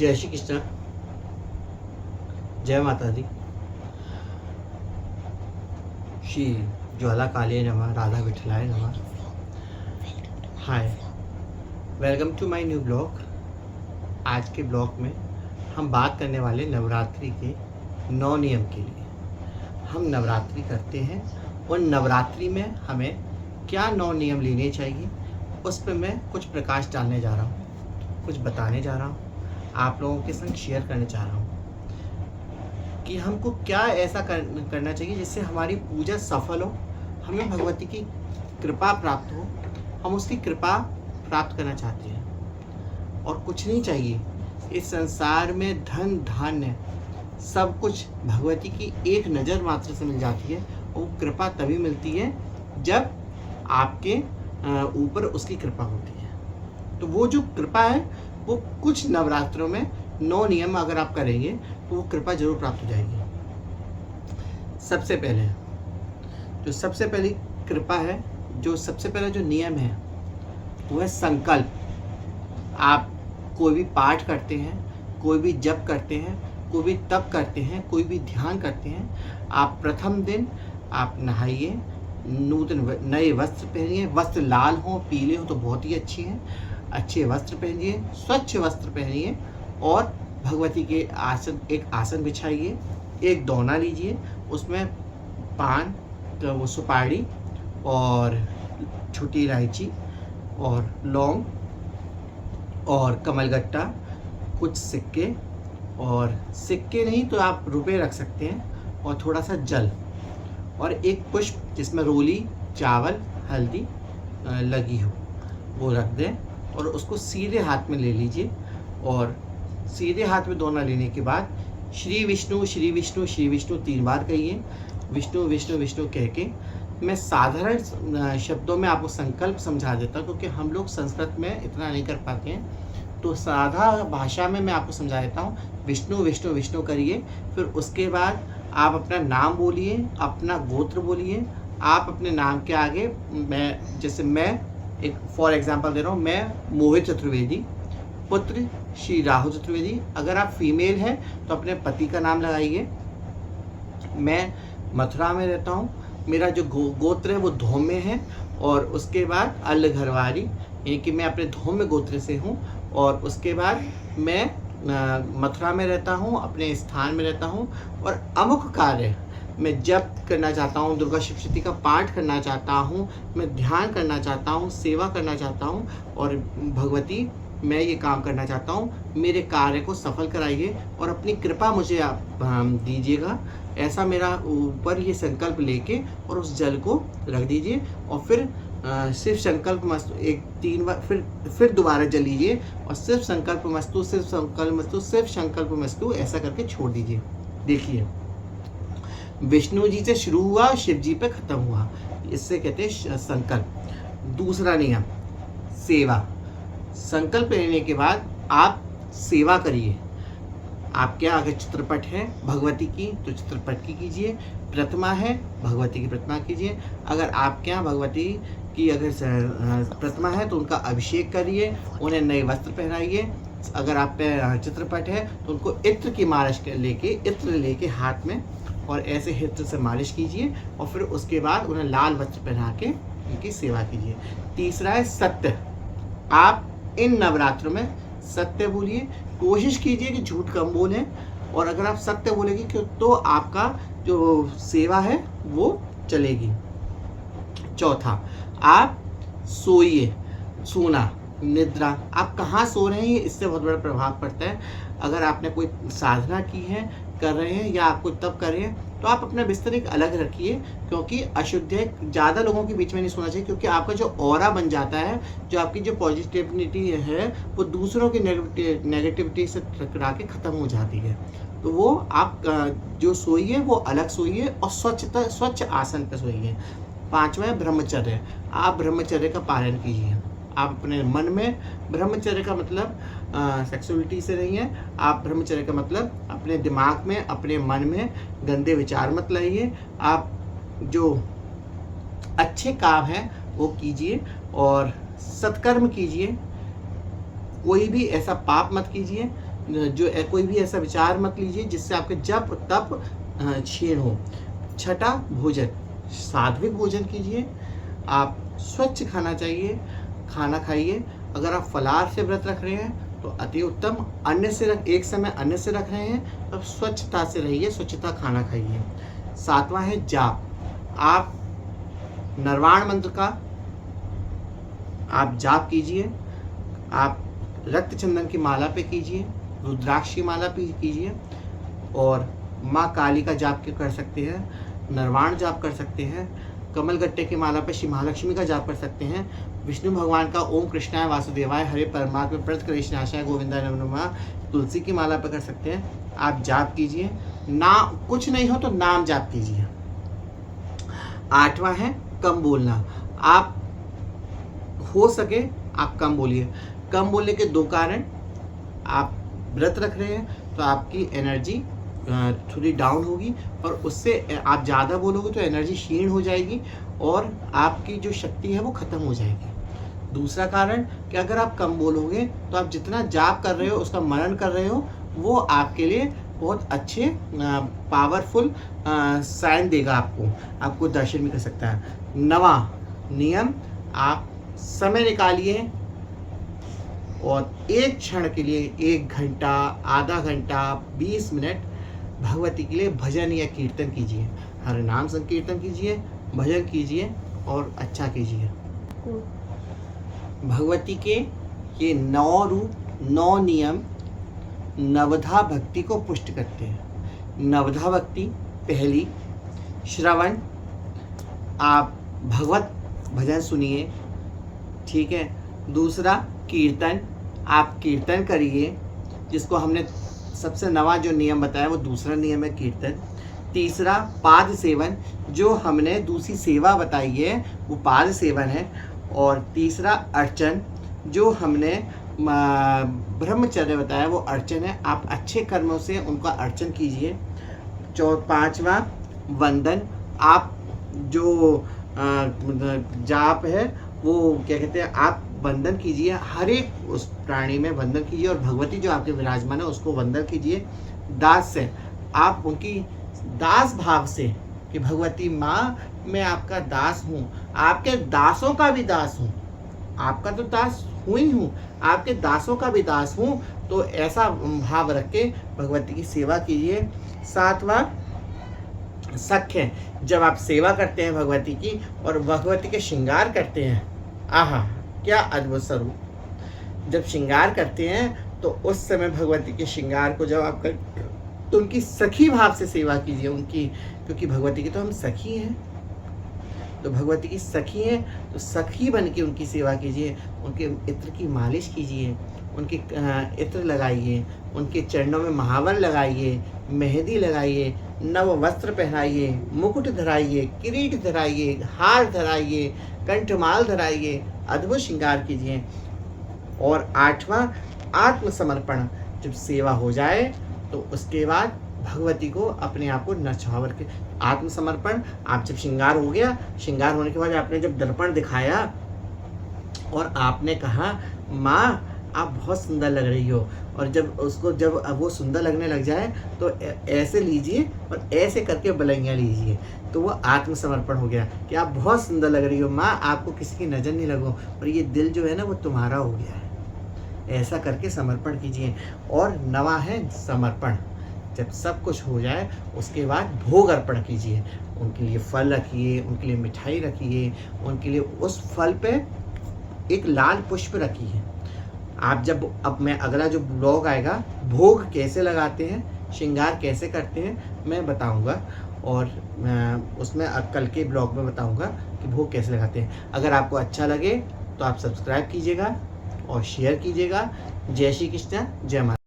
जय श्री कृष्ण, जय माता दी। श्री ज्वाला काली नमः, राधा विठलाय नमः। Hi, welcome to my new blog. आज के ब्लॉग में हम बात करने वाले नवरात्रि के 9 नियम के लिए। हम नवरात्रि करते हैं और नवरात्रि में हमें क्या 9 नियम लेने चाहिए, उस पर मैं कुछ प्रकाश डालने जा रहा हूँ, कुछ बताने जा रहा हूँ, आप लोगों के संग शेयर करने चाह रहा हूँ कि हमको क्या ऐसा करना चाहिए जिससे हमारी पूजा सफल हो, हमें भगवती की कृपा प्राप्त हो। हम उसकी कृपा प्राप्त करना चाहते हैं और कुछ नहीं चाहिए। इस संसार में धन धान्य सब कुछ भगवती की एक नज़र मात्र से मिल जाती है। और वो कृपा तभी मिलती है जब आपके ऊपर उसकी कृपा होती है। तो वो जो कृपा है वो कुछ नवरात्रों में 9 नियम अगर आप करेंगे तो वो कृपा जरूर प्राप्त हो जाएगी। सबसे पहली कृपा है, जो सबसे पहला जो नियम है वो है संकल्प। आप कोई भी पाठ करते हैं, कोई भी जप करते हैं, कोई भी तप करते हैं, कोई भी ध्यान करते हैं, आप प्रथम दिन आप नहाइए, नूतन नए वस्त्र पहनिए। वस्त्र लाल हो, पीले हो तो बहुत ही अच्छे हैं। अच्छे वस्त्र पहनिए, स्वच्छ वस्त्र पहनिए और भगवती के एक आसन बिछाइए। एक दोना लीजिए, उसमें पान, तो वो सुपारी और छोटी इलायची और लौंग और कमलगट्टा, कुछ सिक्के, और सिक्के नहीं तो आप रुपए रख सकते हैं, और थोड़ा सा जल और एक पुष्प जिसमें रोली, चावल, हल्दी लगी हो, वो रख दें और उसको सीधे हाथ में ले लीजिए। और सीधे हाथ में दोना लेने के बाद श्री विष्णु श्री विष्णु श्री विष्णु 3 बार कहिए। विष्णु विष्णु विष्णु कह के मैं साधारण शब्दों में आपको संकल्प समझा देता हूँ, क्योंकि हम लोग संस्कृत में इतना नहीं कर पाते हैं। तो साधा भाषा में मैं आपको समझा देता हूँ। विष्णु विष्णु विष्णु करिए, फिर उसके बाद आप अपना नाम बोलिए, अपना गोत्र बोलिए। आप अपने नाम के आगे मैं एक फॉर एग्जांपल दे रहा हूँ, मैं मोहित चतुर्वेदी, पुत्र श्री राहु चतुर्वेदी। अगर आप फीमेल हैं तो अपने पति का नाम लगाइए। मैं मथुरा में रहता हूँ, मेरा जो गोत्र है वो धौम्य है, और उसके बाद अल घरवारी, यानी कि मैं अपने धौम्य गोत्र से हूँ। और उसके बाद मैं मथुरा में रहता हूँ, अपने स्थान में रहता हूँ, और अमुक कार्य मैं जप करना चाहता हूँ, दुर्गा सप्तशती का पाठ करना चाहता हूँ, मैं ध्यान करना चाहता हूँ, सेवा करना चाहता हूँ, और भगवती मैं ये काम करना चाहता हूँ, मेरे कार्य को सफल कराइए और अपनी कृपा मुझे आप दीजिएगा। ऐसा मेरा ऊपर ये संकल्प लेके और उस जल को रख दीजिए। और फिर सिर्फ संकल्प मस्तु एक 3 बार फिर दोबारा जल लीजिए और सिर्फ संकल्प मस्तु, सिर्फ संकल्प मस्तु, सिर्फ संकल्प मस्तु, ऐसा करके छोड़ दीजिए। देखिए, विष्णु जी से शुरू हुआ, शिव जी पे खत्म हुआ, इससे कहते हैं संकल्प। दूसरा नियम सेवा। संकल्प लेने के बाद आप सेवा करिए। आपके अगर चित्रपट है भगवती की तो चित्रपट की कीजिए, प्रतिमा है भगवती की प्रतिमा कीजिए। अगर आपके यहाँ भगवती की अगर प्रतिमा है तो उनका अभिषेक करिए, उन्हें नए वस्त्र पहनाइए। अगर आप पे चित्रपट है तो उनको इत्र की मालिश इत्र लेके हाथ में और ऐसे इत्र से मालिश कीजिए, और फिर उसके बाद उन्हें लाल वस्त्र पहना के उनकी सेवा कीजिए। तीसरा है सत्य। आप इन नवरात्रों में सत्य बोलिए, कोशिश कीजिए कि झूठ कम बोलें, और अगर आप सत्य बोलेंगे तो आपका जो सेवा है वो चलेगी। चौथा, आप सोइए। सोना, निद्रा, आप कहाँ सो रहे हैं इससे बहुत बड़ा प्रभाव पड़ता है। अगर आपने कोई साधना की है, कर रहे हैं, या आप कोई तप कर रहे हैं, तो आप अपना बिस्तर एक अलग रखिए, क्योंकि अशुद्ध है। ज़्यादा लोगों के बीच में नहीं सोना चाहिए, क्योंकि आपका जो ऑरा बन जाता है, जो आपकी जो पॉजिटिविटी है वो दूसरों की नेगेटिविटी से टकरा के ख़त्म हो जाती है। तो वो आप जो सोइए वो अलग सोइए और स्वच्छ आसन पर सोइए। 5वां है ब्रह्मचर्य। आप ब्रह्मचर्य का पालन कीजिए। आप अपने मन में, ब्रह्मचर्य का मतलब सेक्सुअलिटी से नहीं है। आप ब्रह्मचर्य का मतलब अपने दिमाग में, अपने मन में गंदे विचार मत लाइए। आप जो अच्छे काम हैं वो कीजिए और सत्कर्म कीजिए। कोई भी ऐसा पाप मत कीजिए जो कोई भी ऐसा विचार मत लीजिए जिससे आपके जप तप क्षीण हो। छठा, भोजन, सात्विक भोजन कीजिए। आप स्वच्छ खाना चाहिए, खाना खाइए। अगर आप फलाहार से व्रत रख रहे हैं तो अति उत्तम। एक समय अन्न से रख रहे हैं तो स्वच्छता से रहिए, स्वच्छता खाना खाइए। सातवां है जाप। आप निर्वाण मंत्र का आप जाप कीजिए। आप रक्त चंदन की माला पे कीजिए, रुद्राक्ष की माला पे कीजिए, और माँ काली का जाप कर सकते हैं, निर्वाण जाप कर सकते हैं, कमल गट्टे की माला पे श्री महालक्ष्मी का जाप कर सकते हैं, विष्णु भगवान का ओम कृष्णाय वासुदेवाय हरे परमात्मा प्रणत कृष्णाशाय गोविंदाय नमो नमः तुलसी की माला पे कर सकते हैं। आप जाप कीजिए। ना कुछ नहीं हो तो नाम जाप कीजिए। आठवां है कम बोलना। आप हो सके आप कम बोलिए। कम बोलने के दो कारण, आप व्रत रख रहे हैं तो आपकी एनर्जी थोड़ी डाउन होगी, और उससे आप ज़्यादा बोलोगे तो एनर्जी क्षीण हो जाएगी और आपकी जो शक्ति है वो ख़त्म हो जाएगी। दूसरा कारण कि अगर आप कम बोलोगे तो आप जितना जाप कर रहे हो, उसका मनन कर रहे हो, वो आपके लिए बहुत अच्छे पावरफुल साइन देगा, आपको दर्शन भी कर सकता है। नवा नियम, आप समय निकालिए और एक क्षण के लिए 1 घंटा, आधा घंटा, 20 मिनट भगवती के लिए भजन या कीर्तन कीजिए। हरि नाम संकीर्तन कीजिए, भजन कीजिए और अच्छा कीजिए। भगवती के ये 9 रूप, 9 नियम नवधा भक्ति को पुष्ट करते हैं। नवधा भक्ति, पहली श्रवण, आप भगवत भजन सुनिए, ठीक है। दूसरा कीर्तन, आप कीर्तन करिए, जिसको हमने सबसे नवा जो नियम बताया वो दूसरा नियम है कीर्तन। तीसरा पाद सेवन, जो हमने दूसरी सेवा बताई है वो पाद सेवन है। और तीसरा अर्चन, जो हमने ब्रह्मचर्य बताया वो अर्चन है। आप अच्छे कर्मों से उनका अर्चन कीजिए। पांचवा वंदन, आप जो जाप है वो क्या कहते हैं, आप वंदन कीजिए, हर एक उस प्राणी में वंदन कीजिए, और भगवती जो आपके विराजमान है उसको वंदन कीजिए। दास से, आप उनकी दास भाव से कि भगवती माँ मैं आपका दास हूँ, आपके दासों का भी दास हूँ, आपका तो दास हूँ ही हूँ, आपके दासों का भी दास हूँ, तो ऐसा भाव रख के भगवती की सेवा कीजिए। सातवां सख्य, जब आप सेवा करते हैं भगवती की और भगवती के श्रृंगार करते हैं, आहा क्या अद्भुत स्वरूप। जब श्रृंगार करते हैं तो उस समय भगवती के श्रृंगार को जब आप कर तो उनकी सखी भाव से सेवा कीजिए उनकी, क्योंकि भगवती की तो हम सखी हैं, तो भगवती की सखी हैं तो सखी बन के उनकी सेवा कीजिए। उनके इत्र की मालिश कीजिए, उनके इत्र लगाइए, उनके चरणों में महावर लगाइए, मेहंदी लगाइए, नव वस्त्र पहनाइए, मुकुट धराइए, किरीट धराइए, हार धराइए, कंठमाल धराइए, अद्भुत श्रृंगार कीजिए। और आठवां आत्मसमर्पण, जब सेवा हो जाए तो उसके बाद भगवती को अपने आप को नछावर के आत्मसमर्पण। आप जब श्रृंगार हो गया, श्रृंगार होने के बाद आपने जब दर्पण दिखाया और आपने कहा माँ आप बहुत सुंदर लग रही हो, और जब वो सुंदर लगने लग जाए तो ऐसे लीजिए और ऐसे करके बलैया लीजिए, तो वो आत्मसमर्पण हो गया कि आप बहुत सुंदर लग रही हो माँ, आपको किसी की नज़र नहीं लगो, और ये दिल जो है ना वो तुम्हारा हो गया है। ऐसा करके समर्पण कीजिए। और नवा है समर्पण, जब सब कुछ हो जाए उसके बाद भोग अर्पण कीजिए। उनके लिए फल रखिए, उनके लिए मिठाई रखिए, उनके लिए उस फल पे एक लाल पुष्प रखिए। आप जब अब मैं अगला जो ब्लॉग आएगा भोग कैसे लगाते हैं, श्रृंगार कैसे करते हैं मैं बताऊंगा, और उसमें कल के ब्लॉग में बताऊंगा कि भोग कैसे लगाते हैं। अगर आपको अच्छा लगे तो आप सब्सक्राइब कीजिएगा और शेयर कीजिएगा। जय श्री कृष्ण, जय माता।